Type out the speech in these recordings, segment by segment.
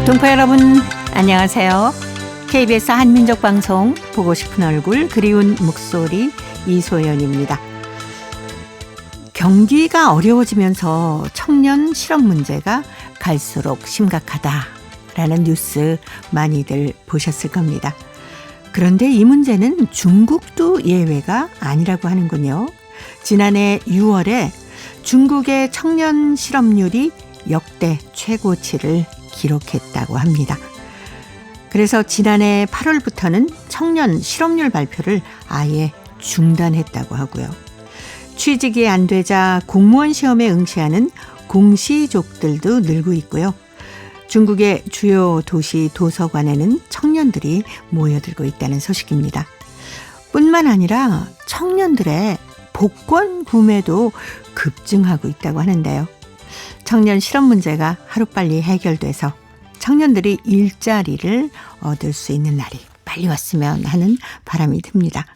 동포 여러분 안녕하세요. KBS 한민족방송 보고 싶은 얼굴 그리운 목소리 이소연입니다. 경기가 어려워지면서 청년 실업 문제가 갈수록 심각하다라는 뉴스 많이들 보셨을 겁니다. 그런데 이 문제는 중국도 예외가 아니라고 하는군요. 지난해 6월에 중국의 청년 실업률이 역대 최고치를 기록했다고 합니다. 그래서 지난해 8월부터는 청년 실업률 발표를 아예 중단했다고 하고요. 취직이 안 되자 공무원 시험에 응시하는 공시족들도 늘고 있고요. 중국의 주요 도시 도서관에는 청년들이 모여들고 있다는 소식입니다. 뿐만 아니라 청년들의 복권 구매도 급증하고 있다고 하는데요. 청년 실업 문제가 하루빨리 해결돼서 청년들이 일자리를 얻을 수 있는 날이 빨리 왔으면 하는 바람이 듭니다.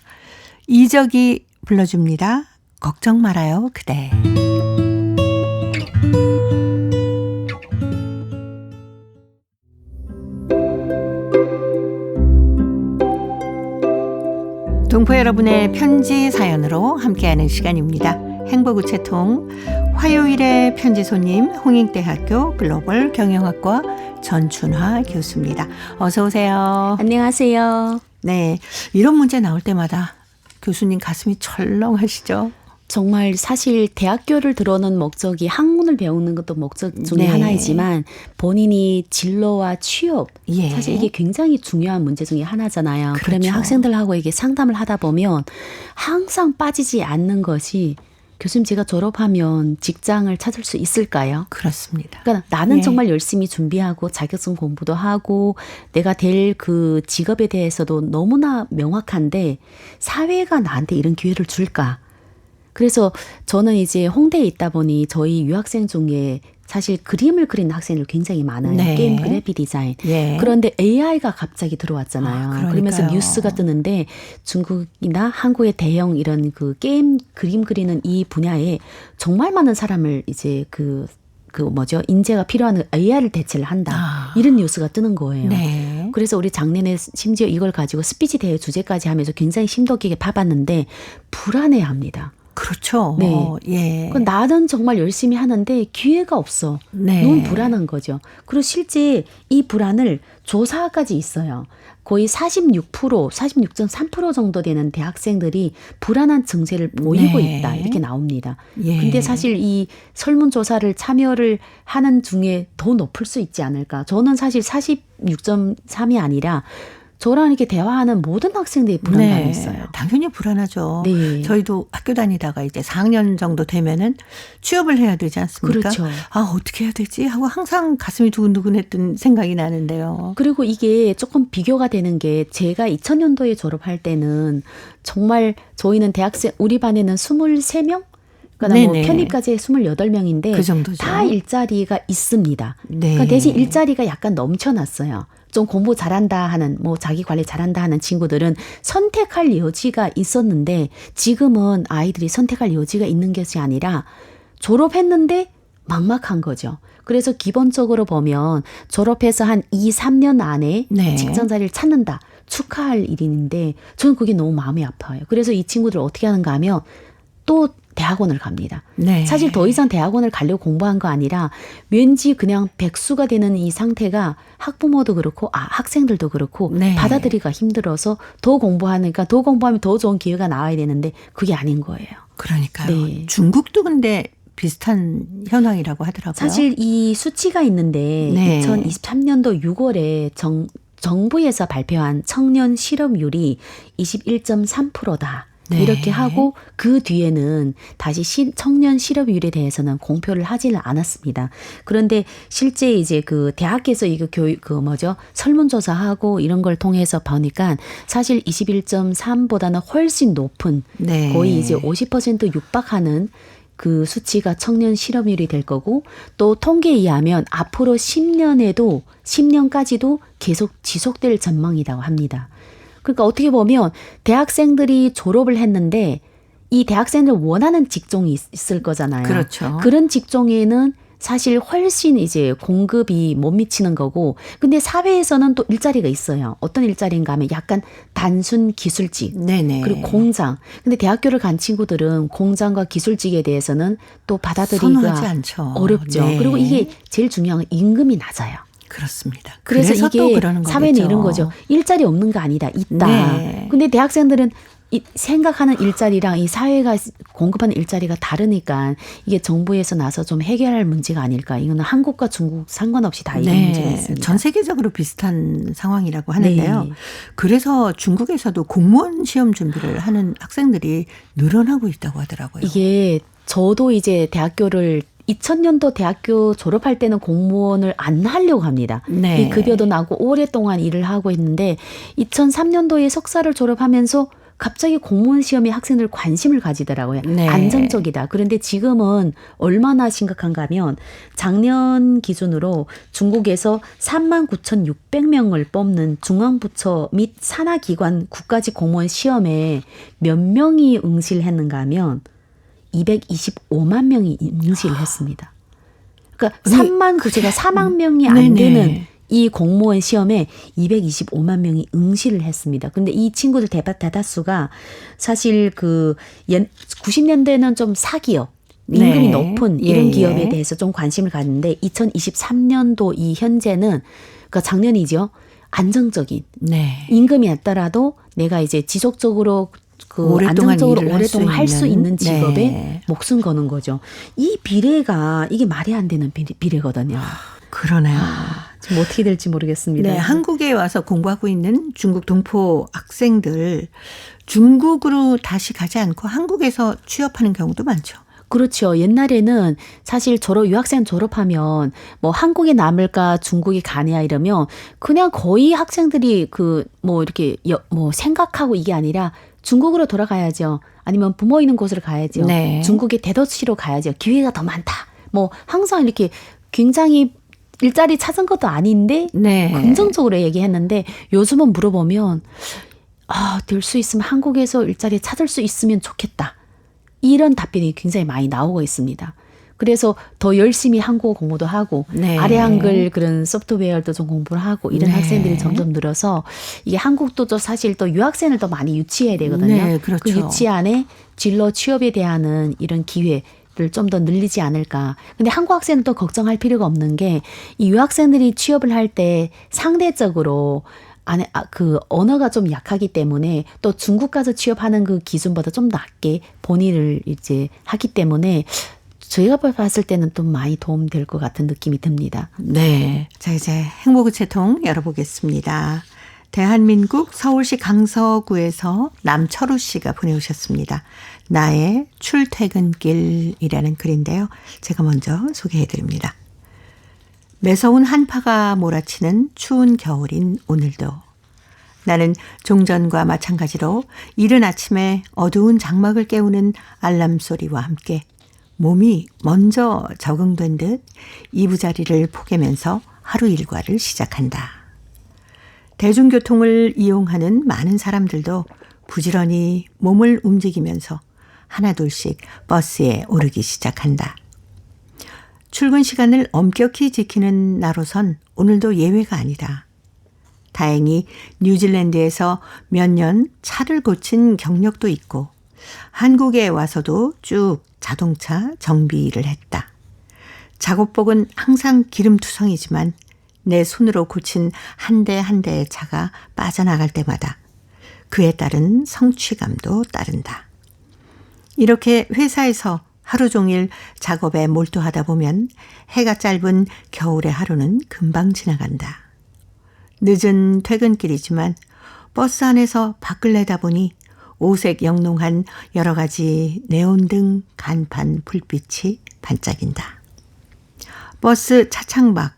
이적이 불러줍니다. 걱정 말아요 그대. 동포 여러분의 편지 사연으로 함께하는 시간입니다. 행복우체통 화요일의 편지 손님 홍익대학교 글로벌 경영학과 전춘화 교수입니다. 어서 오세요. 안녕하세요. 네, 이런 문제 나올 때마다 교수님 가슴이 철렁하시죠? 정말 사실 대학교를 들어오는 목적이 학문을 배우는 것도 목적 중에 네. 하나이지만 본인이 진로와 취업 예. 사실 이게 굉장히 중요한 문제 중에 하나잖아요. 그렇죠. 그러면 학생들하고 이게 상담을 하다 보면 항상 빠지지 않는 것이 교수님 제가 졸업하면 직장을 찾을 수 있을까요? 그렇습니다. 그러니까 나는 예. 정말 열심히 준비하고 자격증 공부도 하고 내가 될 그 직업에 대해서도 너무나 명확한데 사회가 나한테 이런 기회를 줄까? 그래서 저는 이제 홍대에 있다 보니 저희 유학생 중에 사실 그림을 그리는 학생들 굉장히 많아요. 네. 게임 그래픽 디자인. 예. 그런데 AI가 갑자기 들어왔잖아요. 그러면서 뉴스가 뜨는데 중국이나 한국의 대형 이런 그 게임 그림 그리는 이 분야에 정말 많은 사람을 이제 인재가 필요한 AI를 대체를 한다. 이런 뉴스가 뜨는 거예요. 네. 그래서 우리 작년에 심지어 이걸 가지고 스피치 대회 주제까지 하면서 굉장히 심도 깊게 봐봤는데 불안해합니다. 그렇죠. 네. 예. 나는 정말 열심히 하는데 기회가 없어. 네. 너무 불안한 거죠. 그리고 실제 이 불안을 조사까지 있어요. 거의 46.3% 정도 되는 대학생들이 불안한 증세를 보이고 네. 있다. 이렇게 나옵니다. 예. 근데 사실 이 설문조사를 참여를 하는 중에 더 높을 수 있지 않을까. 저는 사실 46.3이 아니라 저랑 이렇게 대화하는 모든 학생들이 불안감이 있어요. 당연히 불안하죠. 네. 저희도 학교 다니다가 이제 4학년 정도 되면은 취업을 해야 되지 않습니까? 그렇죠. 아, 어떻게 해야 되지? 하고 항상 가슴이 두근두근했던 생각이 나는데요. 그리고 이게 조금 비교가 되는 게 제가 2000년도에 졸업할 때는 정말 저희는 대학생 우리 반에는 23명? 그러니까 뭐 편입까지 28명인데 그 정도죠. 다 일자리가 있습니다. 네. 그러니까 대신 일자리가 약간 넘쳐났어요. 좀 공부 잘한다 하는 뭐 자기 관리 잘한다 하는 친구들은 선택할 여지가 있었는데 지금은 아이들이 선택할 여지가 있는 것이 아니라 졸업했는데 막막한 거죠. 그래서 기본적으로 보면 졸업해서 한 2, 3년 안에 네. 직장 자리를 찾는다. 축하할 일인데 저는 그게 너무 마음이 아파요. 그래서 이 친구들 어떻게 하는가 하면 또 대학원을 갑니다. 네. 사실 더 이상 대학원을 가려고 공부한 거 아니라 왠지 그냥 백수가 되는 이 상태가 학부모도 그렇고 학생들도 그렇고 네. 받아들이기가 힘들어서 더 공부하니까 더 공부하면 더 좋은 기회가 나와야 되는데 그게 아닌 거예요. 그러니까요. 네. 중국도 근데 비슷한 현황이라고 하더라고요. 사실 이 수치가 있는데 네. 2023년도 6월에 정부에서 발표한 청년 실업률이 21.3%다. 네. 이렇게 하고 그 뒤에는 다시 청년 실업률에 대해서는 공표를 하지는 않았습니다. 그런데 실제 이제 그 대학에서 이거 설문조사하고 이런 걸 통해서 보니까 사실 21.3보다는 훨씬 높은 네. 거의 이제 50% 육박하는 그 수치가 청년 실업률이 될 거고 또 통계에 의하면 앞으로 10년까지도 계속 지속될 전망이라고 합니다. 그러니까 어떻게 보면 대학생들이 졸업을 했는데 이 대학생들 원하는 직종이 있을 거잖아요. 그렇죠. 그런 직종에는 사실 훨씬 이제 공급이 못 미치는 거고, 근데 사회에서는 또 일자리가 있어요. 어떤 일자리인가 하면 약간 단순 기술직, 네네. 그리고 공장. 근데 대학교를 간 친구들은 공장과 기술직에 대해서는 또 선호하지 받아들이기가 않죠. 어렵죠. 네. 그리고 이게 제일 중요한 건 임금이 낮아요. 그렇습니다. 그래서 또 이게 그러는 사회는 거겠죠. 이런 거죠. 일자리 없는 거 아니다. 있다. 네. 근데 대학생들은 생각하는 일자리랑 이 사회가 공급하는 일자리가 다르니까 이게 정부에서 나서 좀 해결할 문제가 아닐까. 이거는 한국과 중국 상관없이 다 이런 문제가 있습니다. 전 세계적으로 비슷한 상황이라고 하는데요. 네. 그래서 중국에서도 공무원 시험 준비를 하는 학생들이 늘어나고 있다고 하더라고요. 이게 저도 이제 대학교를 2000년도 대학교 졸업할 때는 공무원을 안 하려고 합니다. 네. 이 급여도 나고 오랫동안 일을 하고 있는데 2003년도에 석사를 졸업하면서 갑자기 공무원 시험에 학생들 관심을 가지더라고요. 네. 안정적이다. 그런데 지금은 얼마나 심각한가 하면 작년 기준으로 중국에서 39,600명을 뽑는 중앙부처 및 산하기관 국가직 공무원 시험에 몇 명이 응시를 했는가 하면 225만 명이 응시를 했습니다. 그러니까 4만 명이 안 네네. 되는 이 공무원 시험에 225만 명이 응시를 했습니다. 근데 이 친구들 대다수가 사실 90년대는 좀 사기업, 임금이 네. 높은 이런 예, 기업에 예. 대해서 좀 관심을 갖는데 2023년도 이 현재는 그러니까 작년이죠. 안정적인 네. 임금이 낮더라도 내가 이제 지속적으로 오랫동안 안정적으로 일을 오랫동안 할 수 있는 직업에 네. 목숨 거는 거죠. 이 비례가 이게 말이 안 되는 비례거든요. 그러네요. 지금 어떻게 될지 모르겠습니다. 네, 한국에 와서 공부하고 있는 중국 동포 학생들 중국으로 다시 가지 않고 한국에서 취업하는 경우도 많죠. 그렇죠. 옛날에는 사실 유학생 졸업하면 뭐 한국에 남을까 중국에 가냐 이러면 그냥 거의 학생들이 이렇게 생각하고 이게 아니라 중국으로 돌아가야죠. 아니면 부모 있는 곳으로 가야죠. 네. 중국의 대도시로 가야죠. 기회가 더 많다. 뭐 항상 이렇게 굉장히 일자리 찾은 것도 아닌데 네. 긍정적으로 얘기했는데 요즘은 물어보면 될 수 있으면 한국에서 일자리 찾을 수 있으면 좋겠다. 이런 답변이 굉장히 많이 나오고 있습니다. 그래서 더 열심히 한국어 공부도 하고 네. 아래 한글 그런 소프트웨어도 좀 공부를 하고 이런 네. 학생들이 점점 늘어서 이게 한국도 또 사실 또 유학생을 더 많이 유치해야 되거든요. 네, 그렇죠. 그 유치 안에 진로 취업에 대한 이런 기회를 좀 더 늘리지 않을까. 근데 한국 학생은 또 걱정할 필요가 없는 게 이 유학생들이 취업을 할 때 상대적으로 언어가 좀 약하기 때문에 또 중국 가서 취업하는 그 기준보다 좀 낮게 본인을 이제 하기 때문에 저희가 봤을 때는 좀 많이 도움될 것 같은 느낌이 듭니다. 네. 자, 이제 행복우체통 열어보겠습니다. 대한민국 서울시 강서구에서 남철우 씨가 보내오셨습니다. 나의 출퇴근길이라는 글인데요. 제가 먼저 소개해드립니다. 매서운 한파가 몰아치는 추운 겨울인 오늘도 나는 종전과 마찬가지로 이른 아침에 어두운 장막을 깨우는 알람 소리와 함께 몸이 먼저 적응된 듯 이부자리를 포개면서 하루 일과를 시작한다. 대중교통을 이용하는 많은 사람들도 부지런히 몸을 움직이면서 하나둘씩 버스에 오르기 시작한다. 출근 시간을 엄격히 지키는 나로선 오늘도 예외가 아니다. 다행히 뉴질랜드에서 몇 년 차를 고친 경력도 있고 한국에 와서도 쭉 자동차 정비를 했다. 작업복은 항상 기름투성이지만 내 손으로 고친 한 대 한 대의 차가 빠져나갈 때마다 그에 따른 성취감도 따른다. 이렇게 회사에서 하루 종일 작업에 몰두하다 보면 해가 짧은 겨울의 하루는 금방 지나간다. 늦은 퇴근길이지만 버스 안에서 밖을 내다보니 오색 영롱한 여러 가지 네온등 간판 불빛이 반짝인다. 버스 차창 밖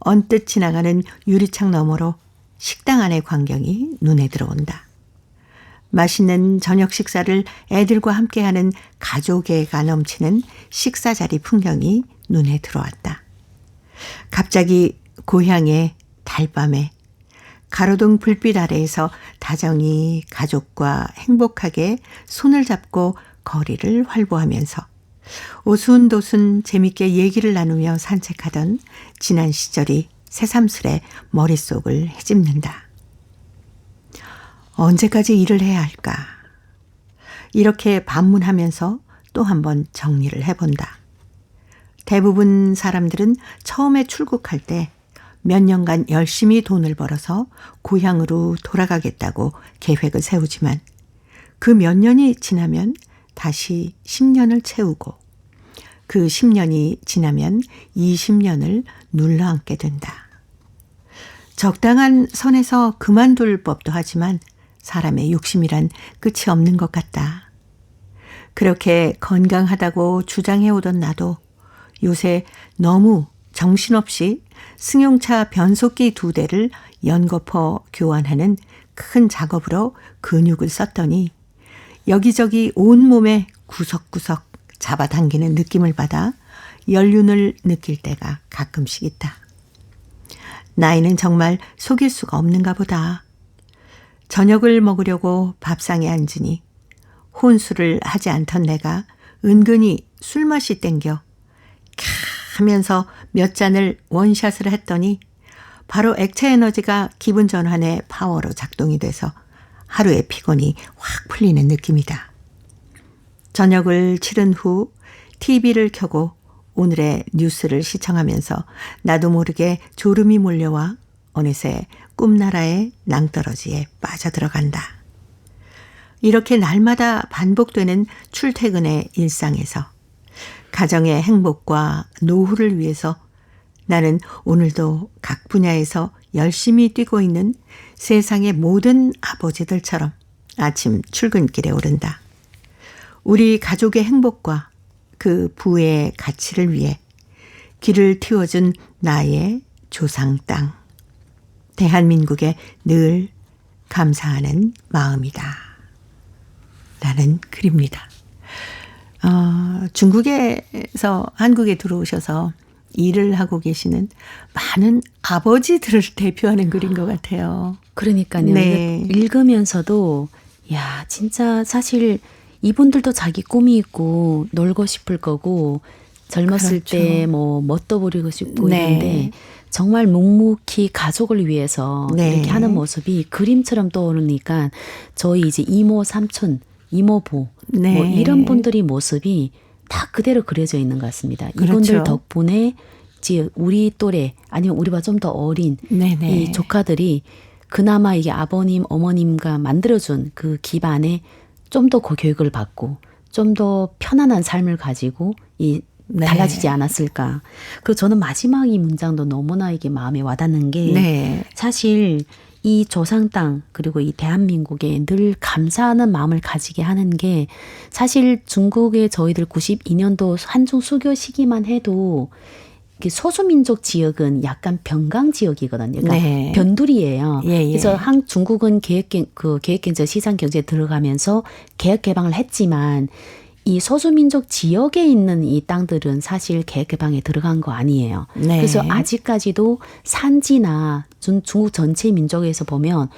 언뜻 지나가는 유리창 너머로 식당 안의 광경이 눈에 들어온다. 맛있는 저녁 식사를 애들과 함께하는 가족애가 넘치는 식사자리 풍경이 눈에 들어왔다. 갑자기 고향의 달밤에 가로등 불빛 아래에서 다정히 가족과 행복하게 손을 잡고 거리를 활보하면서 오순도순 재밌게 얘기를 나누며 산책하던 지난 시절이 새삼스레 머릿속을 헤집는다. 언제까지 일을 해야 할까? 이렇게 반문하면서 또 한번 정리를 해본다. 대부분 사람들은 처음에 출국할 때 몇 년간 열심히 돈을 벌어서 고향으로 돌아가겠다고 계획을 세우지만 그 몇 년이 지나면 다시 10년을 채우고 그 10년이 지나면 20년을 눌러앉게 된다. 적당한 선에서 그만둘 법도 하지만 사람의 욕심이란 끝이 없는 것 같다. 그렇게 건강하다고 주장해오던 나도 요새 너무 정신없이 승용차 변속기 2대를 연거푸 교환하는 큰 작업으로 근육을 썼더니 여기저기 온몸에 구석구석 잡아당기는 느낌을 받아 연륜을 느낄 때가 가끔씩 있다. 나이는 정말 속일 수가 없는가 보다. 저녁을 먹으려고 밥상에 앉으니 혼술을 하지 않던 내가 은근히 술맛이 땡겨 캬 하면서 몇 잔을 원샷을 했더니 바로 액체 에너지가 기분 전환의 파워로 작동이 돼서 하루의 피곤이 확 풀리는 느낌이다. 저녁을 치른 후 TV를 켜고 오늘의 뉴스를 시청하면서 나도 모르게 졸음이 몰려와 어느새 꿈나라의 낭떠러지에 빠져들어간다. 이렇게 날마다 반복되는 출퇴근의 일상에서 가정의 행복과 노후를 위해서 나는 오늘도 각 분야에서 열심히 뛰고 있는 세상의 모든 아버지들처럼 아침 출근길에 오른다. 우리 가족의 행복과 그 부의 가치를 위해 길을 틔워준 나의 조상 땅. 대한민국에 늘 감사하는 마음이다. 라는 글입니다. 중국에서 한국에 들어오셔서 일을 하고 계시는 많은 아버지들을 대표하는 글인 것 같아요. 그러니까요. 네. 읽으면서도 야 진짜 사실 이분들도 자기 꿈이 있고 놀고 싶을 거고 젊었을 그렇죠. 때 뭐 멋도 부리고 싶고 네. 이런데 정말 묵묵히 가족을 위해서 네. 이렇게 하는 모습이 그림처럼 떠오르니까 저희 이제 이모 삼촌 이모부 네. 뭐 이런 분들이 모습이 다 그대로 그려져 있는 것 같습니다. 이분들 그렇죠. 덕분에 이제 우리 또래 아니면 우리보다 좀 더 어린 네네. 이 조카들이 그나마 이게 아버님 어머님과 만들어준 그 기반에 좀 더 고교육을 받고 좀 더 편안한 삶을 가지고 이 네. 달라지지 않았을까. 그 저는 마지막 이 문장도 너무나 이게 마음에 와닿는 게 네. 사실 이 조상 땅 그리고 이 대한민국에 늘 감사하는 마음을 가지게 하는 게 사실 중국의 저희들 92년도 한중 수교 시기만 해도 소수민족 지역은 약간 변강 지역이거든요. 그러니까 네. 변두리예요. 예, 예. 그래서 중국은 계획경제 시장경제에 들어가면서 개혁개방을 했지만 이 소수민족 지역에 있는 이 땅들은 사실 개혁개방에 들어간 거 아니에요. 네. 그래서 아직까지도 산지나 중국 전체 민족에서 보면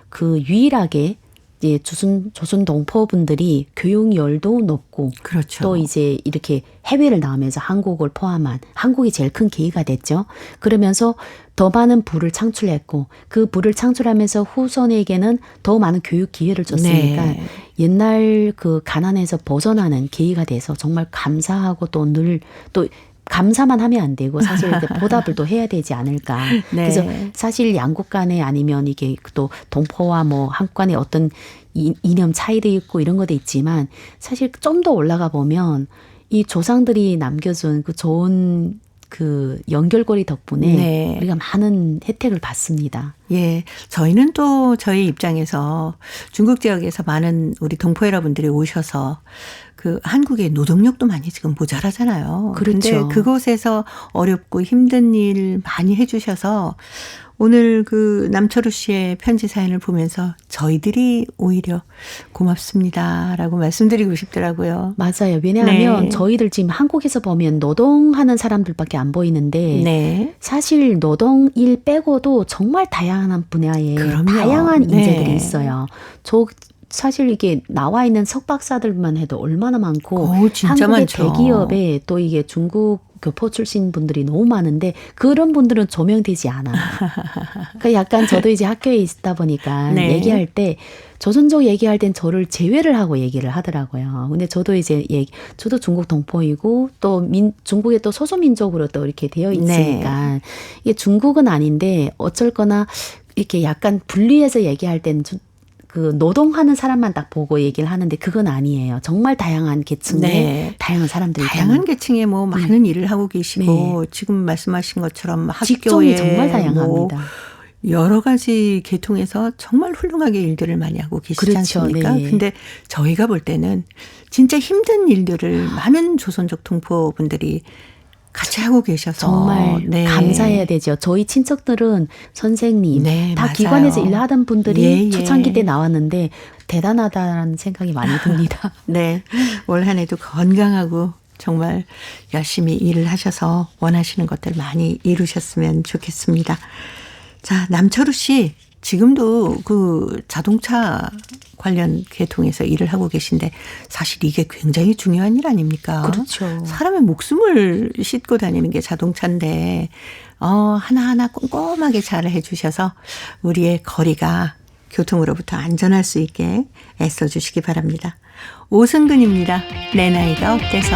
그 유일하게 이제 조선 동포분들이 교육열도 높고 그렇죠. 또 이제 이렇게 해외를 나오면서 한국을 포함한 한국이 제일 큰 계기가 됐죠. 그러면서 더 많은 부를 창출했고 그 부를 창출하면서 후손에게는 더 많은 교육 기회를 줬으니까 네. 옛날 그 가난에서 벗어나는 계기가 돼서 정말 감사하고 또 늘 또 감사만 하면 안 되고 사실 이제 보답을 또 해야 되지 않을까. 네. 그래서 사실 양국 간에 아니면 이게 또 동포와 뭐 한국 간의 어떤 이념 차이도 있고 이런 것도 있지만 사실 좀 더 올라가 보면 이 조상들이 남겨준 그 좋은 그 연결고리 덕분에 네. 우리가 많은 혜택을 받습니다. 예, 저희는 또 저희 입장에서 중국 지역에서 많은 우리 동포 여러분들이 오셔서 그 한국의 노동력도 많이 지금 모자라잖아요. 그렇죠. 근데 그곳에서 어렵고 힘든 일 많이 해주셔서 오늘 그 남철우 씨의 편지 사연을 보면서 저희들이 오히려 고맙습니다라고 말씀드리고 싶더라고요. 맞아요. 왜냐하면 네. 저희들 지금 한국에서 보면 노동하는 사람들밖에 안 보이는데 네. 사실 노동일 빼고도 정말 다양한 분야에 그럼요. 다양한 네. 인재들이 있어요. 사실 이게 나와 있는 석박사들만 해도 얼마나 많고 진짜 한국의 많죠. 대기업에 또 이게 중국 교포 출신 분들이 너무 많은데 그런 분들은 조명되지 않아요. 그러니까 약간 저도 이제 학교에 있다 보니까 네. 얘기할 때 조선족 얘기할 땐 저를 제외를 하고 얘기를 하더라고요. 근데 저도 이제 저도 중국 동포이고 또 중국의 또 소수민족으로 또 이렇게 되어 있으니까 이게 중국은 아닌데 어쩔거나 이렇게 약간 분리해서 얘기할 때는 그 노동하는 사람만 딱 보고 얘기를 하는데 그건 아니에요. 정말 다양한 계층의 네. 다양한 사람들이 다양한 계층의 뭐 많은 일을 하고 계시고 지금 말씀하신 것처럼 직종이 학교에 정말 다양합니다. 뭐 여러 가지 계통에서 정말 훌륭하게 일들을 많이 하고 계시지 그렇죠. 않습니까? 네. 근데 저희가 볼 때는 진짜 힘든 일들을 많은 조선족 동포분들이 같이 하고 계셔서 정말 네. 감사해야 되죠. 저희 친척들은 선생님 네, 다 맞아요. 기관에서 일하던 분들이 예. 초창기 때 나왔는데 대단하다는 생각이 많이 듭니다. 네. 올 한 해도 건강하고 정말 열심히 일을 하셔서 원하시는 것들 많이 이루셨으면 좋겠습니다. 자, 남철우 씨, 지금도 그 자동차 관련 계통에서 일을 하고 계신데 사실 이게 굉장히 중요한 일 아닙니까? 그렇죠. 사람의 목숨을 싣고 다니는 게 자동차인데 하나하나 꼼꼼하게 잘 해주셔서 우리의 거리가 교통으로부터 안전할 수 있게 애써주시기 바랍니다. 오승근입니다. 내 나이가 어때서.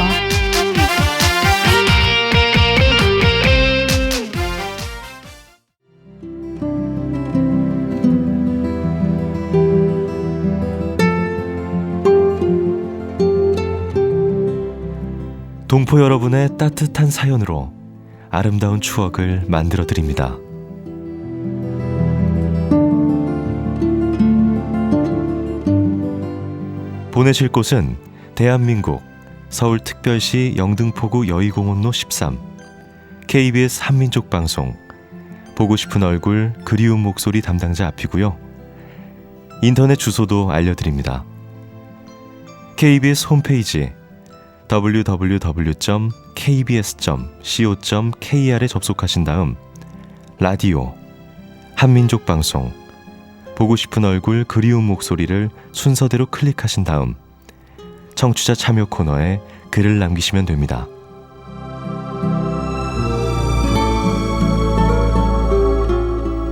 동포 여러분의 따뜻한 사연으로 아름다운 추억을 만들어 드립니다. 보내실 곳은 대한민국 서울특별시 영등포구 여의공원로 13 KBS 한민족 방송 보고 싶은 얼굴 그리운 목소리 담당자 앞이고요. 인터넷 주소도 알려드립니다. KBS 홈페이지 www.kbs.co.kr에 접속하신 다음 라디오, 한민족 방송, 보고 싶은 얼굴 그리운 목소리를 순서대로 클릭하신 다음 청취자 참여 코너에 글을 남기시면 됩니다.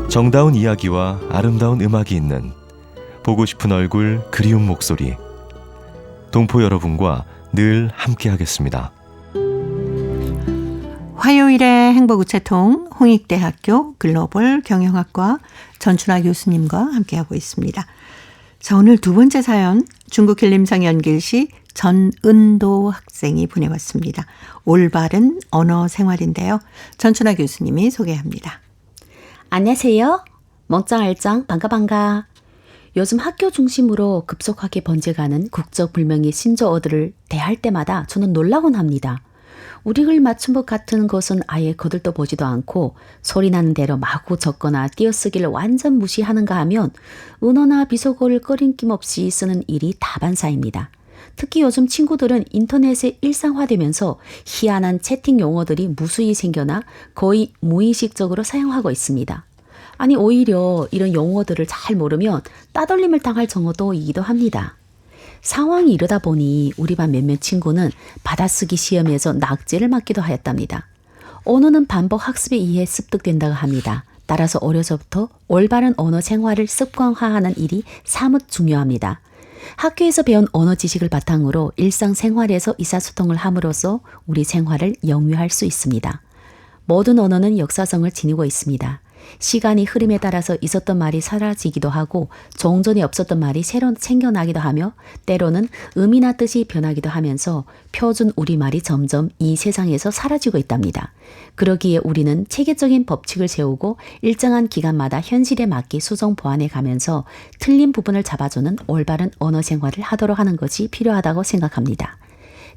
정다운 이야기와 아름다운 음악이 있는 보고 싶은 얼굴 그리운 목소리, 동포 여러분과 늘 함께하겠습니다. 화요일의 행복우체통 홍익대학교 글로벌 경영학과 전춘아 교수님과 함께하고 있습니다. 자, 오늘 두 번째 사연 중국 길림성 연길시 전은도 학생이 보내왔습니다. 올바른 언어 생활인데요. 전춘아 교수님이 소개합니다. 안녕하세요. 멍짱알짱 반가. 요즘 학교 중심으로 급속하게 번져가는 국적불명의 신조어들을 대할 때마다 저는 놀라곤 합니다. 우리 글 맞춤법 같은 것은 아예 거들떠 보지도 않고 소리나는 대로 마구 적거나 띄어쓰기를 완전 무시하는가 하면 은어나 비속어를 꺼림낌 없이 쓰는 일이 다반사입니다. 특히 요즘 친구들은 인터넷에 일상화되면서 희한한 채팅 용어들이 무수히 생겨나 거의 무의식적으로 사용하고 있습니다. 아니 오히려 이런 용어들을 잘 모르면 따돌림을 당할 정도이기도 합니다. 상황이 이러다 보니 우리 반 몇몇 친구는 받아쓰기 시험에서 낙제를 맞기도 하였답니다. 언어는 반복 학습에 의해 습득된다고 합니다. 따라서 어려서부터 올바른 언어 생활을 습관화하는 일이 사뭇 중요합니다. 학교에서 배운 언어 지식을 바탕으로 일상생활에서 의사소통을 함으로써 우리 생활을 영위할 수 있습니다. 모든 언어는 역사성을 지니고 있습니다. 시간이 흐름에 따라서 있었던 말이 사라지기도 하고 종전에 없었던 말이 새로 생겨나기도 하며 때로는 의미나 뜻이 변하기도 하면서 표준 우리말이 점점 이 세상에서 사라지고 있답니다. 그러기에 우리는 체계적인 법칙을 세우고 일정한 기간마다 현실에 맞게 수정 보완해 가면서 틀린 부분을 잡아주는 올바른 언어 생활을 하도록 하는 것이 필요하다고 생각합니다.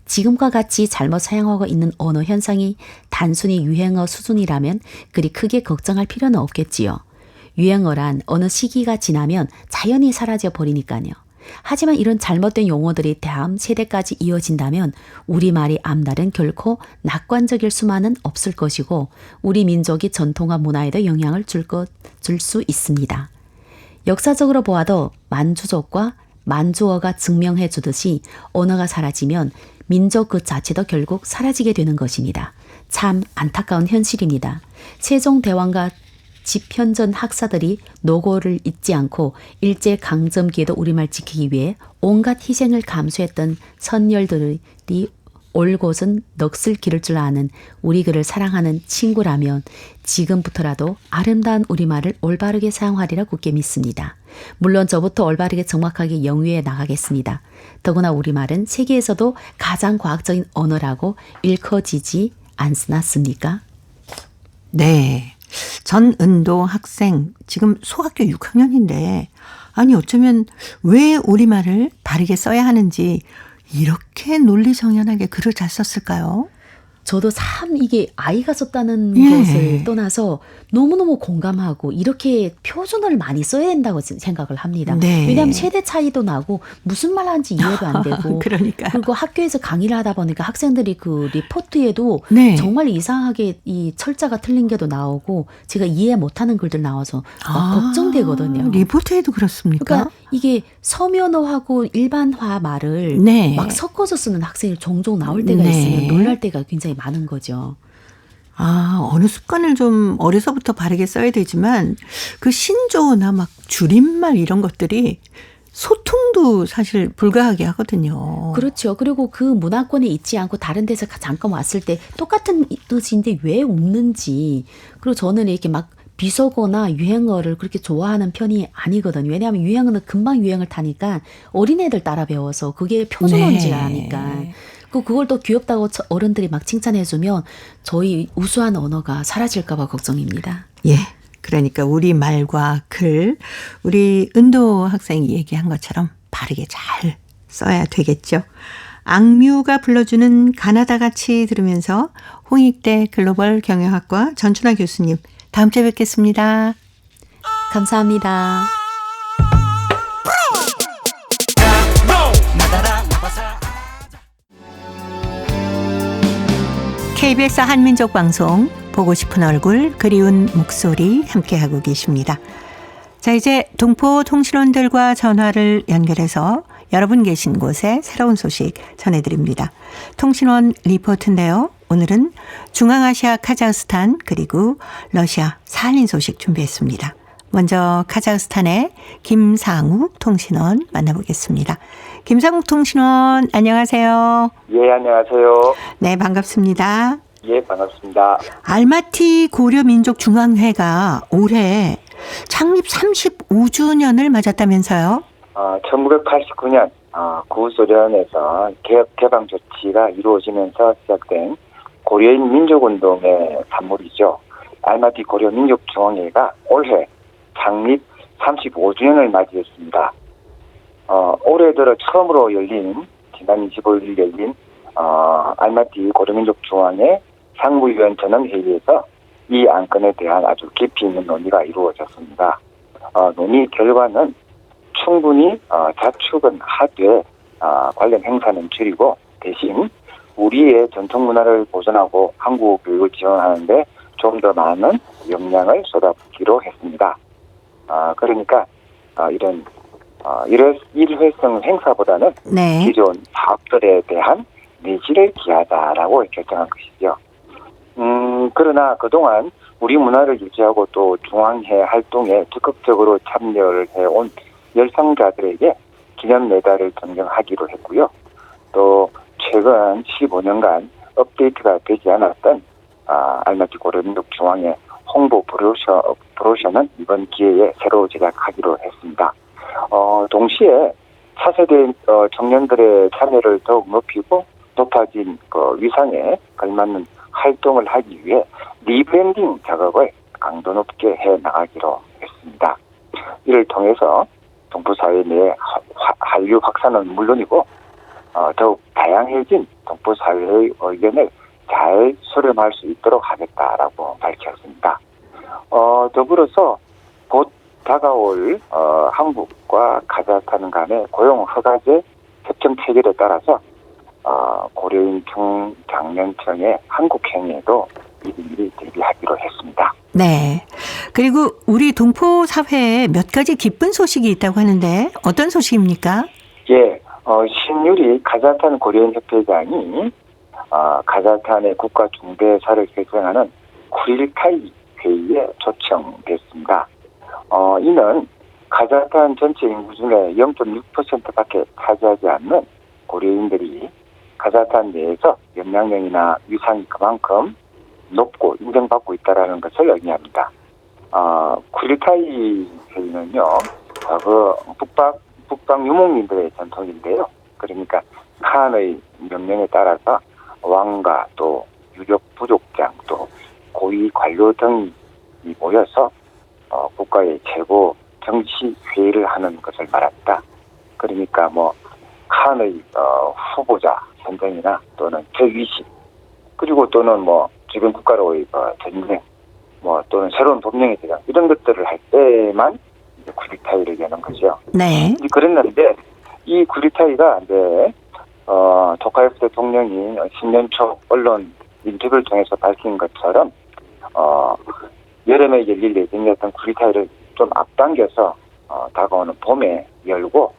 지금과 같이 잘못 사용하고 있는 언어 현상이 단순히 유행어 수준이라면 그리 크게 걱정할 필요는 없겠지요. 유행어란 어느 시기가 지나면 자연히 사라져 버리니까요. 하지만 이런 잘못된 용어들이 다음 세대까지 이어진다면 우리말의 앞날은 결코 낙관적일 수만은 없을 것이고 우리 민족의 전통과 문화에도 영향을 줄 수 있습니다. 역사적으로 보아도 만주족과 만주어가 증명해 주듯이 언어가 사라지면 민족 그 자체도 결국 사라지게 되는 것입니다. 참 안타까운 현실입니다. 세종대왕과 집현전 학사들이 노고를 잊지 않고 일제강점기에도 우리말 지키기 위해 온갖 희생을 감수했던 선열들이 올 곳은 넋을 기를 줄 아는 우리 글을 사랑하는 친구라면 지금부터라도 아름다운 우리말을 올바르게 사용하리라 굳게 믿습니다. 물론 저부터 올바르게 정확하게 영위해 나가겠습니다. 더구나 우리말은 세계에서도 가장 과학적인 언어라고 일컬어지지 않았습니까? 네. 전은도 학생, 지금 소학교 6학년인데, 아니, 어쩌면 왜 우리말을 바르게 써야 하는지 이렇게 논리정연하게 글을 잘 썼을까요? 저도 참 이게 아이가 썼다는 예. 것을 떠나서 너무너무 공감하고 이렇게 표준어를 많이 써야 된다고 생각을 합니다. 네. 왜냐하면 세대 차이도 나고 무슨 말 하는지 이해도 안 되고 그러니까요. 그리고 학교에서 강의를 하다 보니까 학생들이 그 리포트에도 네. 정말 이상하게 이 철자가 틀린 게도 나오고 제가 이해 못하는 글들 나와서 막 걱정되거든요. 리포트에도 그렇습니까? 그러니까 이게 서면어하고 일반화 말을 네. 막 섞어서 쓰는 학생이 종종 나올 때가 네. 있으면 놀랄 때가 굉장히 많은 거죠. 어느 습관을 좀 어려서부터 바르게 써야 되지만 그 신조어나 막 줄임말 이런 것들이 소통도 사실 불가하게 하거든요. 그렇죠. 그리고 그 문화권에 있지 않고 다른 데서 잠깐 왔을 때 똑같은 뜻인데 왜 웃는지. 그리고 저는 이렇게 막 비속어나 유행어를 그렇게 좋아하는 편이 아니거든요. 왜냐하면 유행어는 금방 유행을 타니까 어린애들 따라 배워서 그게 표준어인지를 네. 아니까. 그걸 또 귀엽다고 어른들이 막 칭찬해주면 저희 우수한 언어가 사라질까 봐 걱정입니다. 예. 그러니까 우리 말과 글, 우리 은도 학생이 얘기한 것처럼 바르게 잘 써야 되겠죠. 악뮤가 불러주는 가나다 같이 들으면서 홍익대 글로벌 경영학과 전춘아 교수님, 다음 주에 뵙겠습니다. 감사합니다. KBS 한민족방송 보고 싶은 얼굴 그리운 목소리 함께하고 계십니다. 자, 이제 동포통신원들과 전화를 연결해서 여러분 계신 곳에 새로운 소식 전해드립니다. 통신원 리포트인데요. 오늘은 중앙아시아 카자흐스탄 그리고 러시아 사할린 소식 준비했습니다. 먼저 카자흐스탄의 김상욱 통신원 만나보겠습니다. 김상욱 통신원 안녕하세요. 예, 안녕하세요. 네, 반갑습니다. 예, 반갑습니다. 알마티 고려민족중앙회가 올해 창립 35주년을 맞았다면서요? 1989년 구소련에서 개방 조치가 이루어지면서 시작된 고려인 민족운동의 산물이죠. 알마티 고려민족중앙회가 올해 창립 35주년을 맞이했습니다. 올해 들어 처음으로 지난 25일 열린 알마티 고려민족중앙회 상무위원 전원회의에서 이 안건에 대한 아주 깊이 있는 논의가 이루어졌습니다. 논의 결과는 충분히 자축은 하되 관련 행사는 줄이고 대신 우리의 전통 문화를 보존하고 한국 교육을 지원하는 데 좀 더 많은 역량을 쏟아붓기로 했습니다. 그러니까 이런 일회성 행사보다는 네. 기존 사업들에 대한 내실을 기하자라고 결정한 것이죠. 그러나 그동안 우리 문화를 유지하고 또 중앙회 활동에 적극적으로 참여를 해온 열성자들에게 기념 메달을 전정하기로 했고요. 또 최근 15년간 업데이트가 되지 않았던 알마티 고려민족중앙회 홍보 브로셔는 이번 기회에 새로 제작하기로 했습니다. 동시에 차세대 청년들의 참여를 더욱 높아진 위상에 걸맞는 활동을 하기 위해 리브랜딩 작업을 강도 높게 해 나가기로 했습니다. 이를 통해서 동포사회 내 한류 확산은 물론이고 더욱 다양해진 동포사회의 의견을 잘 수렴할 수 있도록 하겠다라고 밝혔습니다. 더불어서 곧 다가올 한국과 카자흐스탄 간의 고용 허가제 협정 체결에 따라서 고려인 총장년청의 한국 행위에도 미리 대비하기로 했습니다. 네. 그리고 우리 동포 사회에 몇 가지 기쁜 소식이 있다고 하는데 어떤 소식입니까? 예, 신유리 카자흐스탄 고려인 협회장이 카자흐스탄의 국가 중대사를 결정하는 쿠릴타이 회의에 초청됐습니다. 이는 카자흐스탄 전체 인구 중에 0.6%밖에 차지하지 않는 고려인들이 카자흐스탄 내에서 영향력이나 위상이 그만큼 높고 인정받고 있다는 것을 의미합니다. 쿠릴타이 회의는요, 북방 유목민들의 전통인데요. 그러니까 칸의 명령에 따라서 왕과 또 유력 부족장 또 고위 관료 등이 모여서 국가의 최고 정치 회의를 하는 것을 말합니다. 그러니까 칸의 후보자 선정이나 또는 즉위식 그리고 또는 지금 국가로의 전쟁 또는 새로운 법령에 대한 이런 것들을 할 때만 쿠리타이를 여는 거죠. 네. 그랬는데 이 쿠리타이가 이제 토카예프 대통령이 신년 초 언론 인터뷰를 통해서 밝힌 것처럼 여름에 열릴 예정이었던 쿠리타이를 좀 앞당겨서 다가오는 봄에 열고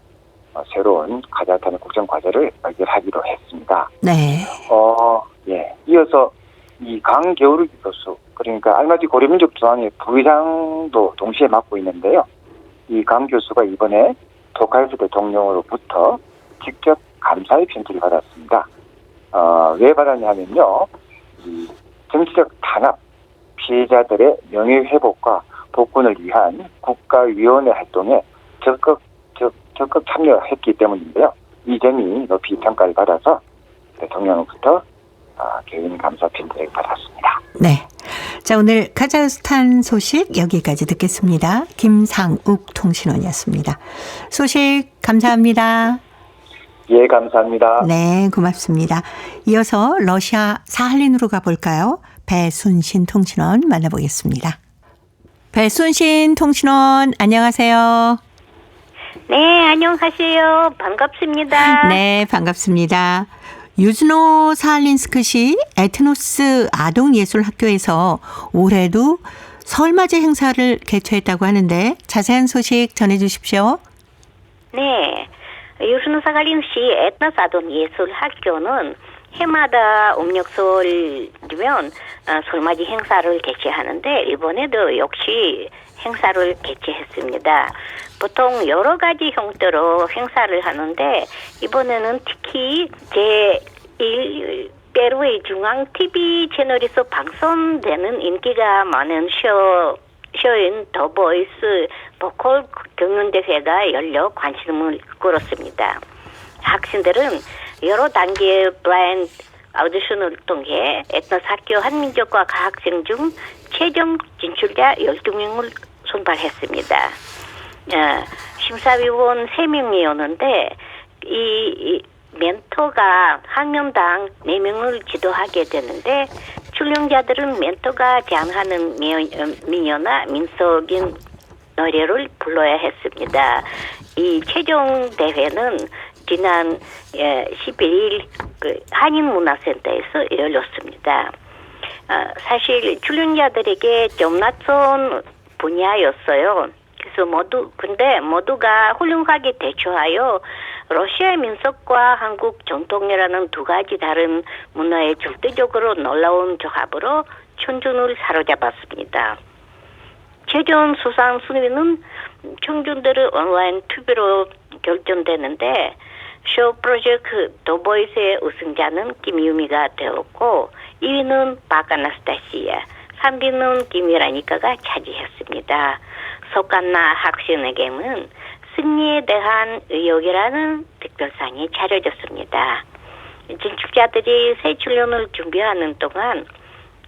새로운 카자흐스탄의 국정 과제를 의결하기로 했습니다. 네. 예. 이어서 이 강겨울기 교수, 그러니까 알마티 고려민족중앙회 부회장도 동시에 맡고 있는데요. 이 강 교수가 이번에 토카예프 대통령으로부터 직접 감사의 편지를 받았습니다. 왜 받았냐 하면요. 이 정치적 탄압 피해자들의 명예회복과 복권을 위한 국가위원회 활동에 적극 참여했기 때문인데요. 이 점이 높이 평가를 받아서 대통령으로부터 개인 감사 편지를 받았습니다. 네. 자, 오늘 카자흐스탄 소식 여기까지 듣겠습니다. 김상욱 통신원이었습니다. 소식 감사합니다. 예, 감사합니다. 네, 고맙습니다. 이어서 러시아 사할린으로 가볼까요? 배순신 통신원 만나보겠습니다. 배순신 통신원 안녕하세요. 네, 안녕하세요. 반갑습니다. 네, 반갑습니다. 유즈노 사할린스크시 에트노스 아동예술학교에서 올해도 설맞이 행사를 개최했다고 하는데 자세한 소식 전해주십시오. 네, 유즈노사갈린시 에트노스 아동예술학교는 해마다 음력설이면 설맞이 행사를 개최하는데 이번에도 역시 행사를 개최했습니다. 보통 여러 가지 형태로 행사를 하는데 이번에는 특히 제1 페루의 중앙 TV 채널에서 방송되는 인기가 많은 쇼인 더 보이스 보컬 경연대회가 열려 관심을 끌었습니다. 학생들은 여러 단계의 블라인드 오디션을 통해 에트노스 학교 한민족과 가학생 중 최종 진출자 12명을 선발했습니다. 심사위원 3명이었는데 이 멘토가 한 명당 4명을 지도하게 되는데 출연자들은 멘토가 제안하는 민요나 민속인 노래를 불러야 했습니다. 이 최종 대회는 지난 11일 한인문화센터에서 열렸습니다. 사실 출연자들에게 좀 낯선 분야였어요. 그래서 모두가 훌륭하게 대처하여 러시아 민속과 한국 전통이라는 두 가지 다른 문화의 절대적으로 놀라운 조합으로 청중을 사로잡았습니다. 최종 수상 순위는 청중들의 온라인 투표로 결정되는데 쇼 프로젝트 더 보이스의 우승자는 김유미가 되었고 2위는 박아나스타시아, 3위는 김유라니카가 차지했습니다. 속간나 학생에게는 승리에 대한 의욕이라는 특별상이 차려졌습니다. 진출자들이 새 출연을 준비하는 동안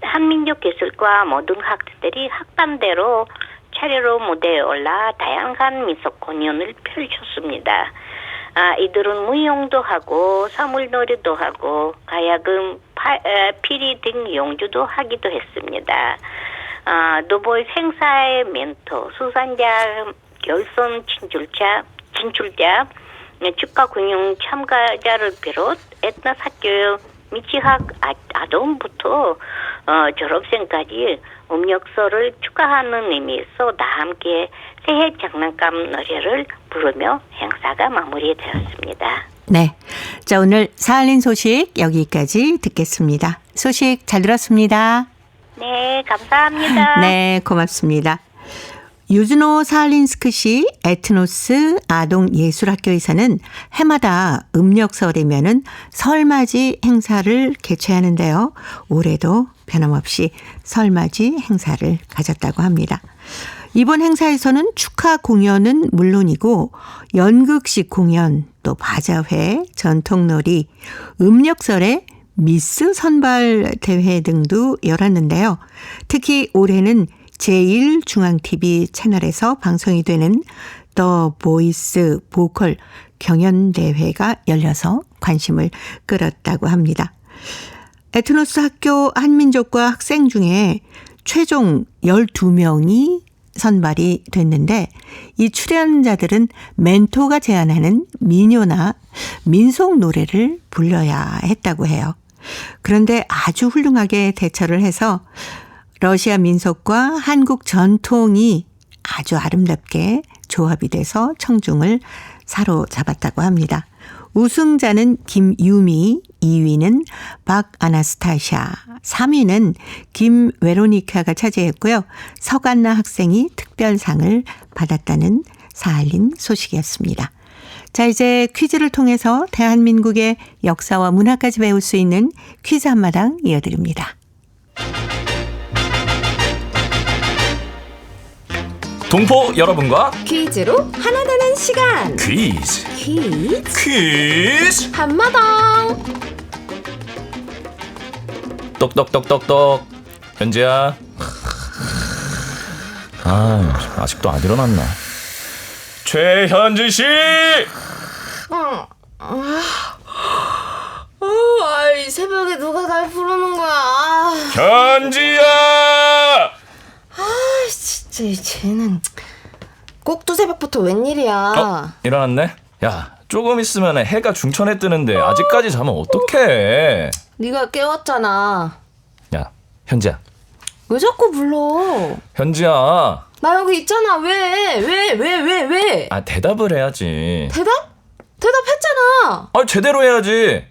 한민족 기술과 모든 학생들이 학반대로 차례로 무대에 올라 다양한 민속 공연을 펼쳤습니다. 이들은 무용도 하고 사물놀이도 하고 가야금, 피리 등 연주도 하기도 했습니다. 더보이스 행사의 멘토, 수상자, 결선 진출자, 축하 공연 참가자를 비롯 에트노스 학교 미취학 아동부터 졸업생까지 음력서를 축하하는 의미에서 다 함께 새해 장난감 노래를 부르며 행사가 마무리되었습니다. 네. 자, 오늘 사할린 소식 여기까지 듣겠습니다. 소식 잘 들었습니다. 네, 감사합니다. 네, 고맙습니다. 유즈노 사할린스크시 에트노스 아동예술학교에서는 해마다 음력설이면은 설맞이 행사를 개최하는데요. 올해도 변함없이 설맞이 행사를 가졌다고 합니다. 이번 행사에서는 축하 공연은 물론이고 연극식 공연, 또 바자회, 전통놀이, 음력설의 미스 선발 대회 등도 열었는데요. 특히 올해는 제1중앙TV 채널에서 방송이 되는 더 보이스 보컬 경연대회가 열려서 관심을 끌었다고 합니다. 에트노스 학교 한민족과 학생 중에 최종 12명이 선발이 됐는데 이 출연자들은 멘토가 제안하는 민요나 민속 노래를 불러야 했다고 해요. 그런데 아주 훌륭하게 대처를 해서 러시아 민속과 한국 전통이 아주 아름답게 조합이 돼서 청중을 사로잡았다고 합니다. 우승자는 김유미, 2위는 박아나스타샤, 3위는 김웨로니카가 차지했고요. 서간나 학생이 특별상을 받았다는 사할린 소식이었습니다. 자, 이제 퀴즈를 통해서 대한민국의 역사와 문화까지 배울 수 있는 퀴즈 한마당 이어드립니다. 동포 여러분과 퀴즈로 하나 되는 시간. 퀴즈 한마당. 똑똑똑똑똑. 현지야. 아직도 안 일어났나? 최현지 씨. 이 새벽에 누가 날 부르는 거야? 현지야. 진짜 쟤는 꼭두 새벽부터 웬일이야? 일어났네. 야, 조금 있으면 해가 중천에 뜨는데 아직까지 자면 어떡해? 네가 깨웠잖아. 야, 현지야. 왜 자꾸 불러? 현지야. 나 여기 있잖아. 왜? 대답을 해야지. 대답했잖아. 제대로 해야지.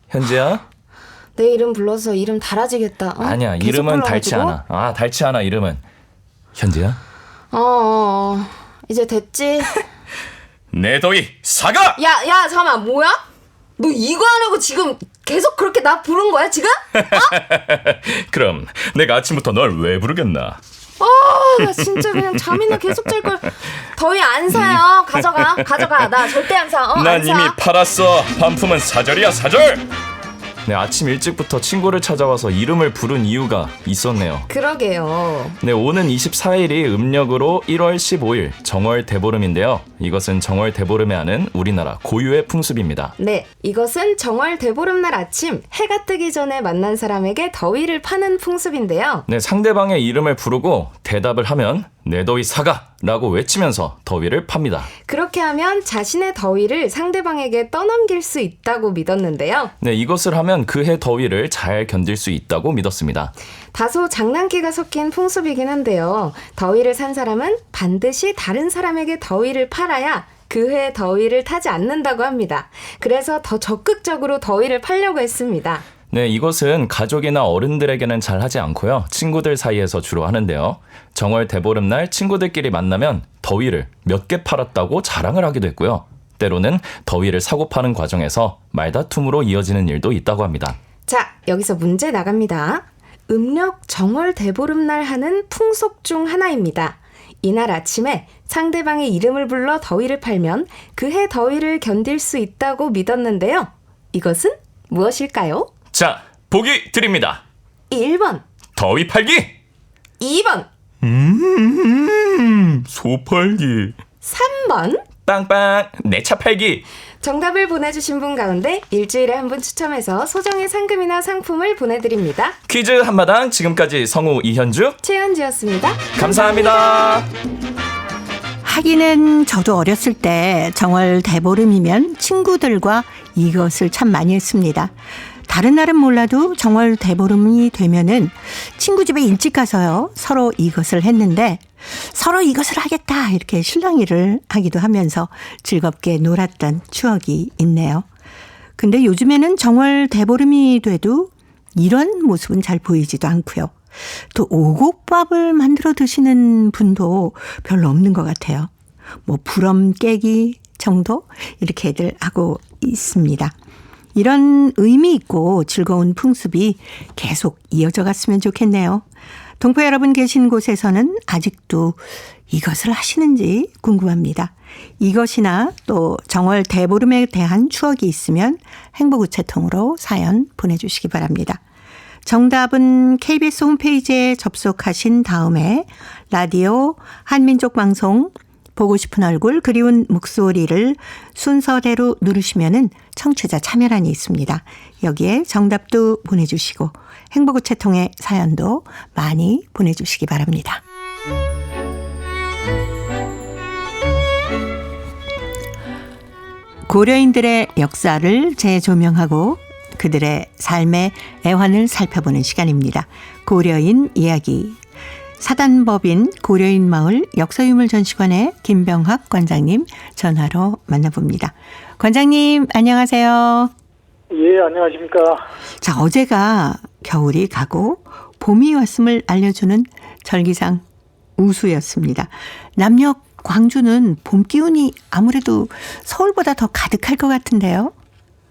현지야. 내 이름 불러서 이름 달아지겠다. 아니야, 계속 이름은 달지 불러가지고? 않아. 달지 않아, 이름은. 현지야. 이제 됐지? 내 더위 사과! 야, 잠깐만, 뭐야? 너 이거 하려고 지금 계속 그렇게 나 부른 거야, 지금? 그럼 내가 아침부터 널 왜 부르겠나? 나 진짜 그냥 잠이나 계속 잘걸. 더위 안 사요. 가져가. 나 절대 안 사. 난 안 사. 이미 팔았어. 반품은 사절이야, 사절. 네, 아침 일찍부터 친구를 찾아와서 이름을 부른 이유가 있었네요. 그러게요. 네, 오는 24일이 음력으로 1월 15일 정월 대보름인데요. 이것은 정월 대보름에 하는 우리나라 고유의 풍습입니다. 네, 이것은 정월 대보름날 아침 해가 뜨기 전에 만난 사람에게 더위를 파는 풍습인데요. 네, 상대방의 이름을 부르고 대답을 하면 내 더위 사과라고 외치면서 더위를 팝니다. 그렇게 하면 자신의 더위를 상대방에게 떠넘길 수 있다고 믿었는데요. 네, 이것을 하면 그해 더위를 잘 견딜 수 있다고 믿었습니다. 다소 장난기가 섞인 풍습이긴 한데요. 더위를 산 사람은 반드시 다른 사람에게 더위를 팔아야 그해 더위를 타지 않는다고 합니다. 그래서 더 적극적으로 더위를 팔려고 했습니다. 네, 이것은 가족이나 어른들에게는 잘 하지 않고요. 친구들 사이에서 주로 하는데요. 정월 대보름날 친구들끼리 만나면 더위를 몇 개 팔았다고 자랑을 하기도 했고요. 때로는 더위를 사고 파는 과정에서 말다툼으로 이어지는 일도 있다고 합니다. 자, 여기서 문제 나갑니다. 음력 정월 대보름날 하는 풍속 중 하나입니다. 이날 아침에 상대방의 이름을 불러 더위를 팔면 그해 더위를 견딜 수 있다고 믿었는데요. 이것은 무엇일까요? 자, 보기 드립니다. 1번, 더위 팔기. 2번, 소팔기. 3번. 빵빵 내 차 팔기. 정답을 보내주신 분 가운데 일주일에 한 분 추첨해서 소정의 상금이나 상품을 보내드립니다. 퀴즈 한마당 지금까지 성우 이현주 최현지였습니다. 감사합니다. 하기는 저도 어렸을 때 정월 대보름이면 친구들과 이것을 참 많이 했습니다. 다른 날은 몰라도 정월 대보름이 되면은 친구 집에 일찍 가서요. 서로 이것을 했는데 서로 이것을 하겠다 이렇게 실랑이를 하기도 하면서 즐겁게 놀았던 추억이 있네요. 근데 요즘에는 정월 대보름이 돼도 이런 모습은 잘 보이지도 않고요. 또 오곡밥을 만들어 드시는 분도 별로 없는 것 같아요. 뭐 부럼 깨기 정도 이렇게들 하고 있습니다. 이런 의미 있고 즐거운 풍습이 계속 이어져 갔으면 좋겠네요. 동포 여러분 계신 곳에서는 아직도 이것을 하시는지 궁금합니다. 이것이나 또 정월 대보름에 대한 추억이 있으면 행복우체통으로 사연 보내주시기 바랍니다. 정답은 KBS 홈페이지에 접속하신 다음에 라디오 한민족 방송 보고 싶은 얼굴 그리운 목소리를 순서대로 누르시면은 청취자 참여란이 있습니다. 여기에 정답도 보내주시고 행복우체통의 사연도 많이 보내주시기 바랍니다. 고려인들의 역사를 재조명하고 그들의 삶의 애환을 살펴보는 시간입니다. 고려인 이야기. 사단법인 고려인 마을 역사유물전시관의 김병학 관장님 전화로 만나봅니다. 관장님 안녕하세요. 예, 안녕하십니까. 자, 어제가 겨울이 가고 봄이 왔음을 알려주는 절기상 우수였습니다. 남녘 광주는 봄 기운이 아무래도 서울보다 더 가득할 것 같은데요.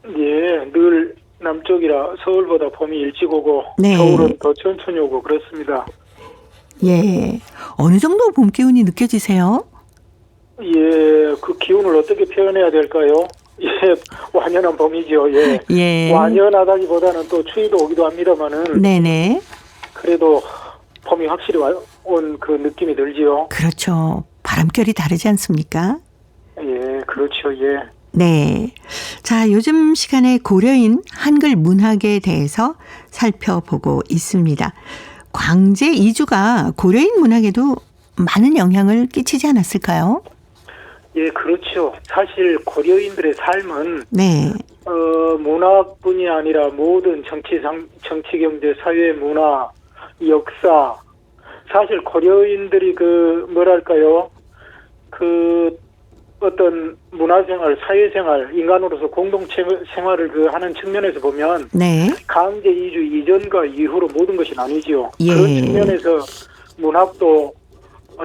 예, 늘 남쪽이라 서울보다 봄이 일찍 오고 네. 겨울은 더 천천히 오고 그렇습니다. 예, 어느 정도 봄 기운이 느껴지세요? 예, 그 기운을 어떻게 표현해야 될까요? 예, 완연한 봄이죠. 예, 예. 완연하다기보다는 또 추위도 오기도 합니다만은 네네. 그래도 봄이 확실히 온 그 느낌이 들지요. 그렇죠. 바람결이 다르지 않습니까? 예, 그렇죠. 예. 네. 자, 요즘 시간에 고려인 한글 문학에 대해서 살펴보고 있습니다. 광제 이주가 고려인 문학에도 많은 영향을 끼치지 않았을까요? 예, 그렇죠. 사실 고려인들의 삶은 네. 문학뿐이 아니라 모든 정치, 경제, 사회, 문화, 역사. 사실 고려인들이 어떤 문화생활, 사회생활, 인간으로서 공동체 생활을 하는 측면에서 보면 네. 강제 이주 이전과 이후로 모든 것이 나뉘지요. 예. 그런 측면에서 문학도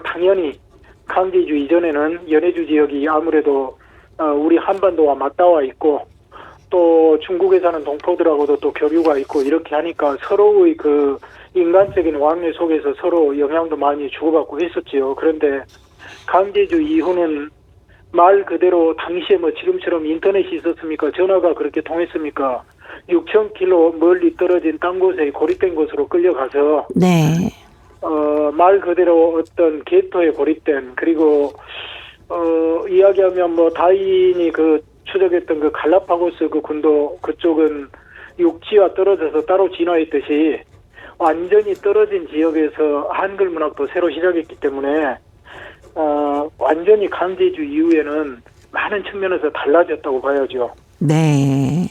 당연히 강제 이주 이전에는 연해주 지역이 아무래도 우리 한반도와 맞닿아 있고 또 중국에 사는 동포들하고도 또 교류가 있고 이렇게 하니까 서로의 그 인간적인 왕래 속에서 서로 영향도 많이 주고받고 했었지요. 그런데 강제주 이후는 말 그대로 당시에 뭐 지금처럼 인터넷이 있었습니까? 전화가 그렇게 통했습니까? 6,000km 멀리 떨어진 딴 곳에 고립된 곳으로 끌려가서 네. 말 그대로 어떤 개토에 고립된 그리고 이야기하면 뭐 다인이 추적했던 그 갈라파고스 그 군도 그쪽은 육지와 떨어져서 따로 진화했듯이 완전히 떨어진 지역에서 한글 문학도 새로 시작했기 때문에 완전히 강제주 이후에는 많은 측면에서 달라졌다고 봐야죠. 네.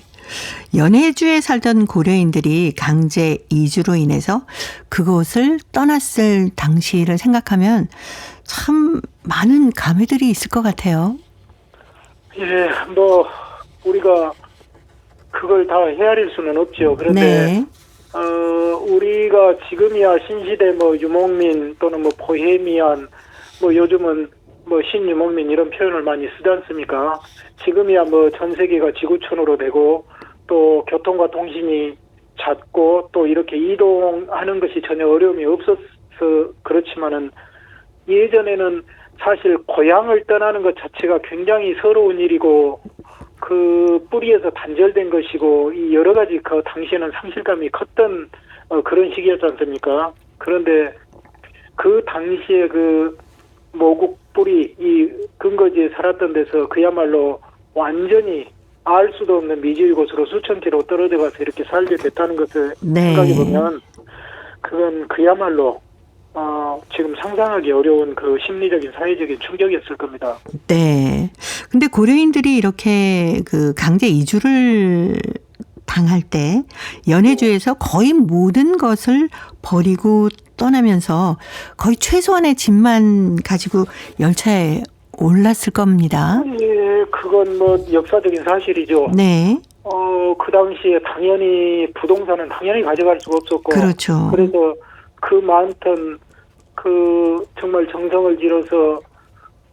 연해주에 살던 고려인들이 강제 이주로 인해서 그곳을 떠났을 당시를 생각하면 참 많은 감회들이 있을 것 같아요. 예, 우리가 그걸 다 헤아릴 수는 없죠. 그런데, 네. 우리가 지금이야 신시대 유목민 또는 보헤미안, 요즘은 신유목민 이런 표현을 많이 쓰지 않습니까? 지금이야 전 세계가 지구촌으로 되고 또 교통과 통신이 잦고 또 이렇게 이동하는 것이 전혀 어려움이 없어서 그렇지만은 예전에는 사실 고향을 떠나는 것 자체가 굉장히 서러운 일이고 그 뿌리에서 단절된 것이고 이 여러 가지 그 당시에는 상실감이 컸던 그런 시기였지 않습니까? 그런데 그 당시에 모국 뿌리 이 근거지에 살았던 데서 그야말로 완전히 알 수도 없는 미지의 곳으로 수천 킬로 떨어져 가서 이렇게 살게 됐다는 것을 네. 생각해 보면 그건 그야말로 지금 상상하기 어려운 그 심리적인 사회적인 충격이었을 겁니다. 네. 근데 고려인들이 이렇게 강제 이주를 당할 때 연해주에서 거의 모든 것을 버리고 떠나면서 거의 최소한의 짐만 가지고 열차에 올랐을 겁니다. 예, 그건 뭐 역사적인 사실이죠. 네. 그 당시에 당연히 부동산은 당연히 가져갈 수가 없었고. 그렇죠. 그래서 그 많던 그 정말 정성을 들여서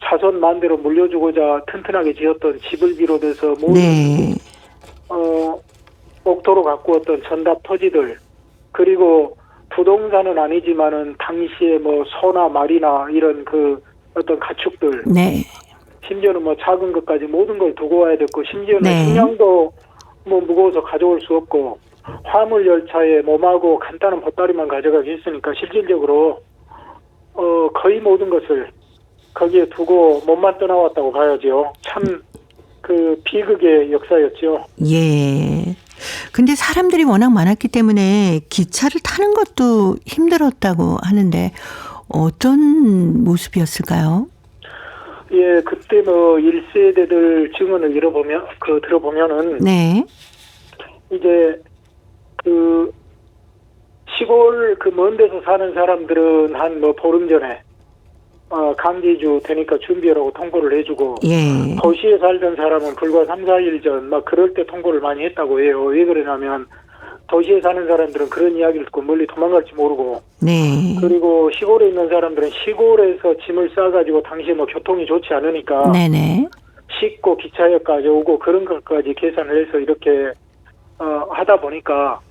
자손 만대로 물려주고자 튼튼하게 지었던 집을 비롯해서 모든 네. 옥토로 가꾸었던 전답 토지들, 그리고 부동산은 아니지만은 당시에 뭐 소나 말이나 이런 그 어떤 가축들, 네. 심지어는 뭐 작은 것까지 모든 걸 두고 와야 됐고, 심지어는 네. 식량도 뭐 무거워서 가져올 수 없고, 화물 열차에 몸하고 간단한 보따리만 가져가기 했으니까 실질적으로 거의 모든 것을 거기에 두고 몸만 떠나왔다고 봐야죠. 참 그 비극의 역사였죠. 예. 근데 사람들이 워낙 많았기 때문에 기차를 타는 것도 힘들었다고 하는데 어떤 모습이었을까요? 예, 그때 뭐 1세대들 증언을 들어보면은 네. 이제 그 시골 그 먼 데서 사는 사람들은 한 뭐 보름 전에 강제이주 되니까 준비하라고 통보를 해주고, 예. 도시에 살던 사람은 불과 3, 4일 전 막 그럴 때 통보를 많이 했다고 해요. 왜 그러냐면 도시에 사는 사람들은 그런 이야기를 듣고 멀리 도망갈지 모르고, 네. 그리고 시골에 있는 사람들은 시골에서 짐을 싸가지고 당시에 뭐 교통이 좋지 않으니까 네네. 싣고 기차역까지 오고 그런 것까지 계산을 해서 이렇게 하다 보니까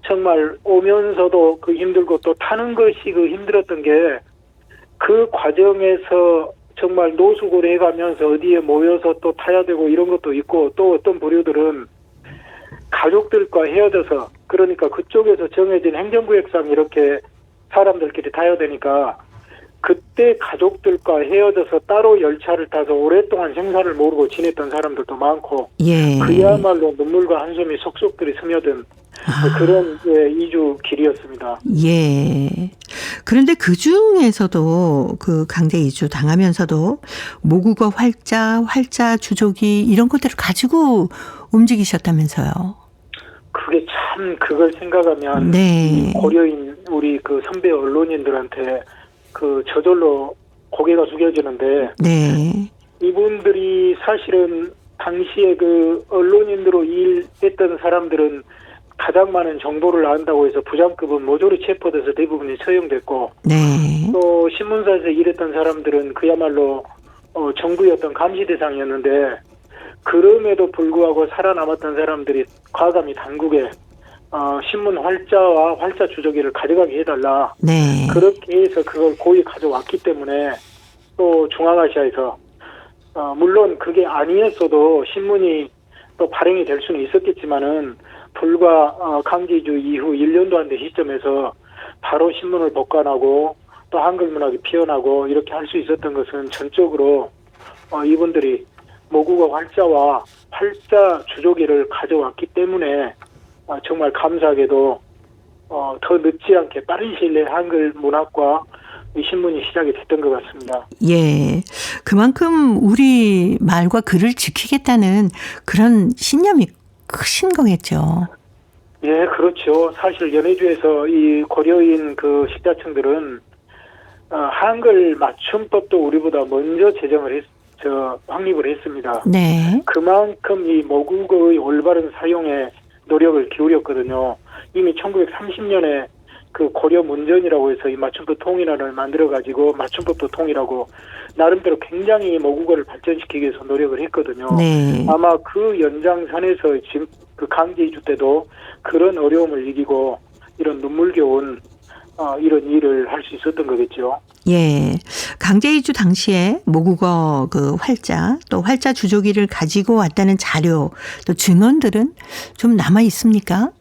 정말 오면서도 그 힘들고 또 타는 것이 그 힘들었던 게, 그 과정에서 정말 노숙을 해가면서 어디에 모여서 또 타야 되고 이런 것도 있고, 또 어떤 부류들은 가족들과 헤어져서, 그러니까 그쪽에서 정해진 행정구역상 이렇게 사람들끼리 타야 되니까 그때 가족들과 헤어져서 따로 열차를 타서 오랫동안 생사를 모르고 지냈던 사람들도 많고, 예. 그야말로 눈물과 한숨이 속속들이 스며든 그런 이주 길이었습니다. 예. 그런데 그 중에서도 그 강제 이주 당하면서도 모국어 활자 주조기 이런 것들을 가지고 움직이셨다면서요. 그게 참 그걸 생각하면 네. 고려인 우리 그 선배 언론인들한테 그 저절로 고개가 숙여지는데, 네. 이분들이 사실은 당시에 그 언론인으로 일했던 사람들은 가장 많은 정보를 안다고 해서 부장급은 모조리 체포돼서 대부분이 처형됐고, 네. 또 신문사에서 일했던 사람들은 그야말로 정부의 어떤 감시 대상이었는데, 그럼에도 불구하고 살아남았던 사람들이 과감히 당국에 신문 활자와 활자 주조기를 가져가게 해달라. 네. 그렇게 해서 그걸 고이 가져왔기 때문에, 또 중앙아시아에서 물론 그게 아니었어도 신문이 또 발행이 될 수는 있었겠지만은, 불과 강제이주 이후 1년도 안 된 시점에서 바로 신문을 복간하고 또 한글 문학이 피어나고 이렇게 할 수 있었던 것은 전적으로 이분들이 모국어 활자와 활자 주조기를 가져왔기 때문에 정말 감사하게도 더 늦지 않게 빠른 시일 내에 한글 문학과 이 신문이 시작이 됐던 것 같습니다. 예. 그만큼 우리 말과 글을 지키겠다는 그런 신념이 크신 거겠죠. 예, 그렇죠. 사실 연해주에서 이 고려인 그 식자층들은 한글 맞춤법도 우리보다 먼저 확립을 했습니다. 네. 그만큼 이 모국어의 올바른 사용에 노력을 기울였거든요. 이미 1930년에 그 고려 문전이라고 해서 이 맞춤법 통일화를 만들어가지고 맞춤법도 통일하고 나름대로 굉장히 모국어를 발전시키기 위해서 노력을 했거든요. 네. 아마 그 연장선에서 지금 그 강제이주 때도 그런 어려움을 이기고 이런 눈물겨운 이런 일을 할 수 있었던 거겠죠. 예. 강제 이주 당시에 모국어 그 활자 또 활자 주조기를 가지고 왔다는 자료 또 증언들은 좀 남아 있습니까?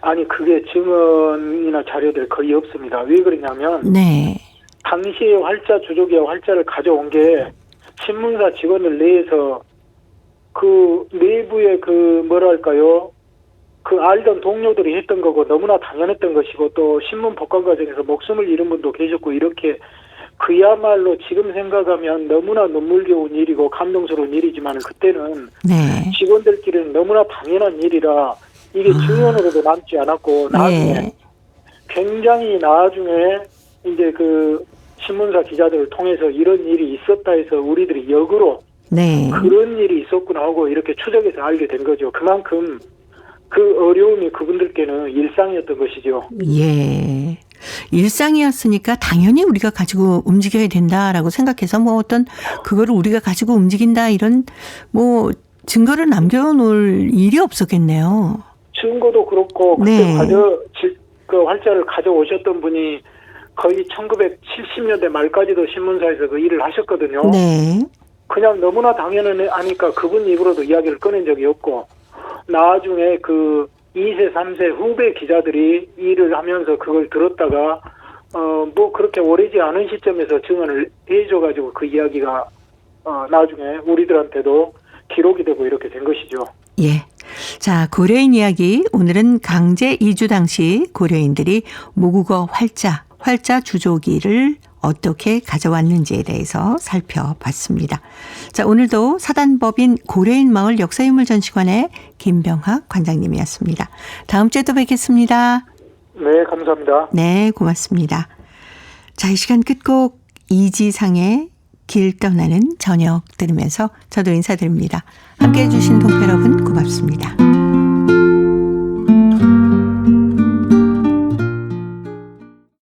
아니 그게 증언이나 자료들 거의 없습니다. 왜 그러냐면 네. 당시에 활자 주조기와 활자를 가져온 게 신문사 직원들 내에서 그 내부의 그 뭐랄까요? 그 알던 동료들이 했던 거고 너무나 당연했던 것이고 또 신문 복권 과정에서 목숨을 잃은 분도 계셨고 이렇게 그야말로 지금 생각하면 너무나 눈물겨운 일이고 감동스러운 일이지만 그때는 네. 직원들끼리는 너무나 당연한 일이라 이게 증언으로도 남지 않았고 나중에 예. 굉장히 나중에 이제 그 신문사 기자들을 통해서 이런 일이 있었다 해서 우리들이 역으로 네. 그런 일이 있었구나 하고 이렇게 추적해서 알게 된 거죠. 그만큼 그 어려움이 그분들께는 일상이었던 것이죠. 예. 일상이었으니까 당연히 우리가 가지고 움직여야 된다라고 생각해서 뭐 어떤 그거를 우리가 가지고 움직인다 이런 뭐 증거를 남겨놓을 일이 없었겠네요. 증거도 그렇고 그때 네. 그 활자를 가져오셨던 분이 거의 1970년대 말까지도 신문사에서 그 일을 하셨거든요. 네. 그냥 너무나 당연하니까 그분 입으로도 이야기를 꺼낸 적이 없고 나중에 그 2세, 3세 후배 기자들이 일을 하면서 그걸 들었다가 뭐 그렇게 오래지 않은 시점에서 증언을 해줘가지고 그 이야기가 나중에 우리들한테도 기록이 되고 이렇게 된 것이죠. 예. 자, 고려인 이야기. 오늘은 강제 이주 당시 고려인들이 모국어 활자 주조기를 어떻게 가져왔는지에 대해서 살펴봤습니다. 자, 오늘도 사단법인 고려인 마을 역사유물 전시관의 김병학 관장님이었습니다. 다음 주에 또 뵙겠습니다. 네, 감사합니다. 네, 고맙습니다. 자, 이 시간 끝곡 이지상의 길 떠나는 저녁 들으면서 저도 인사드립니다. 함께해 주신 동포 여러분 고맙습니다.